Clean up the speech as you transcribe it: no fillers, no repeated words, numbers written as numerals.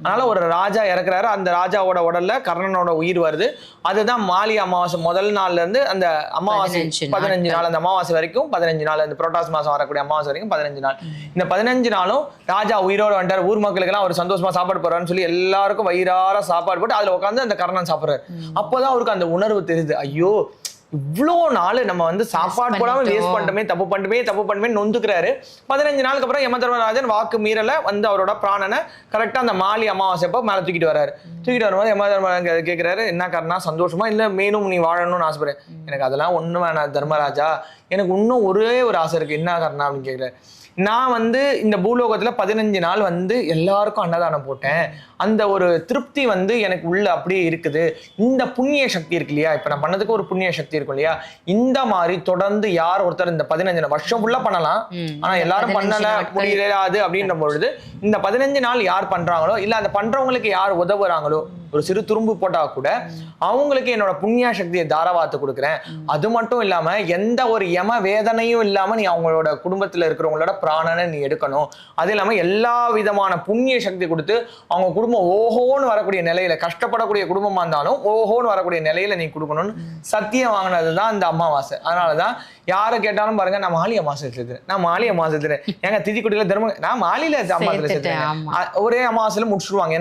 அதனால ஒரு ராஜா இறக்குறாரு, அந்த ராஜாவோட உடல்ல கர்ணனோட உயிர் வருது. அதுதான் மாலி அமாவாசை முதல் நாள்ல இருந்து அந்த அமாவாசை 15 நாள், அந்த அமாவாசை வரைக்கும் 15 நாள், அந்த புரட்டாசி மாசம் வரக்கூடிய அமாவாசை வரைக்கும் 15 நாள். இந்த 15 நாளும் ராஜா உயிரோட வந்துட்டார். ஊர் மக்களுக்கு எல்லாம் அவர் சந்தோஷமா சாப்பாடு போறாருன்னு சொல்லி எல்லாருக்கும் வயிறார சாப்பாடு போட்டு அதுல உட்காந்து அந்த கர்ணன் சாப்பிடுறாரு. அப்போதான் அவருக்கு அந்த உணர்வு தெரியுது, ஐயோ இவ்வளோ நாள் நம்ம வந்து சாப்பாடு போடாம வேஸ்ட் பண்ணிட்டோமே, தப்பு பண்ணிட்டுமே நொந்துக்கிறாரு. 15 நாளுக்கு அப்புறம் யமதர்மராஜன் வாக்கு மீறல வந்து அவரோட பிராணனை கரெக்டா அந்த மாலி அமாவாசை அப்போ மேல தூக்கிட்டு வராரு. தூக்கிட்டு வரும்போது யமதர்மராஜன் கேட்கிறாரு, என்ன காரணம், சந்தோஷமா இல்ல மேலும் நீ வாழணும்னு ஆசைப்படுறேன். எனக்கு அதெல்லாம் ஒண்ணு வேணாம் தர்மராஜா, எனக்கு இன்னும் ஒரே ஒரு ஆசை இருக்கு, என்ன காரணம் அப்படின்னு கேட்கிறாரு. நான் வந்து இந்த பூலோகத்துல 15 நாள் வந்து எல்லாருக்கும் அன்னதானம் போட்டேன், அந்த ஒரு திருப்தி வந்து எனக்கு உள்ள அப்படியே இருக்குது. இந்த புண்ணிய சக்தி இருக்கு இல்லையா, இப்ப நான் பண்ணதுக்கு ஒரு புண்ணிய சக்தி இருக்கும் இல்லையா, இந்த மாதிரி தொடர்ந்து யார் ஒருத்தர் இந்த 15 வருஷம் ஃபுல்லா பண்ணலாம், ஆனா எல்லாரும் பண்ணல முடியாது அப்படின்ற பொழுது இந்த 15 நாள் யார் பண்றாங்களோ இல்ல அந்த பண்றவங்களுக்கு யார் உதவுறாங்களோ, ஒரு சிறு துரும்பு போட்டா கூட அவங்களுக்கு என்னோட புண்ணிய சக்தியை தாராவாத்து கொடுக்குறேன். அது மட்டும் இல்லாம எந்த ஒரு யம வேதனையும் இல்லாம நீ அவங்களோட குடும்பத்துல இருக்கிறவங்களோட பிராணனை நீ எடுக்கணும். அது இல்லாம எல்லா விதமான புண்ணிய சக்தி கொடுத்து அவங்க குடும்பம் ஓஹோன்னு வரக்கூடிய நிலையில, கஷ்டப்படக்கூடிய குடும்பமா இருந்தாலும் ஓஹோன்னு வரக்கூடிய நிலையில நீ கொடுக்கணும்னு சத்தியம் வாங்கினதுதான் இந்த அமாவாசை. அதனாலதான் யாரை கேட்டாலும் பாருங்க, நான் மாலி அமாவாசை எடுத்துறேன், நான் மாலி அமாவாசை எடுத்துறேன், எங்க திதி குட்டியில தர்மம் நான் மாலியில அமாவாசை ஒரே அமாவாசையில முடிச்சுடுவாங்க.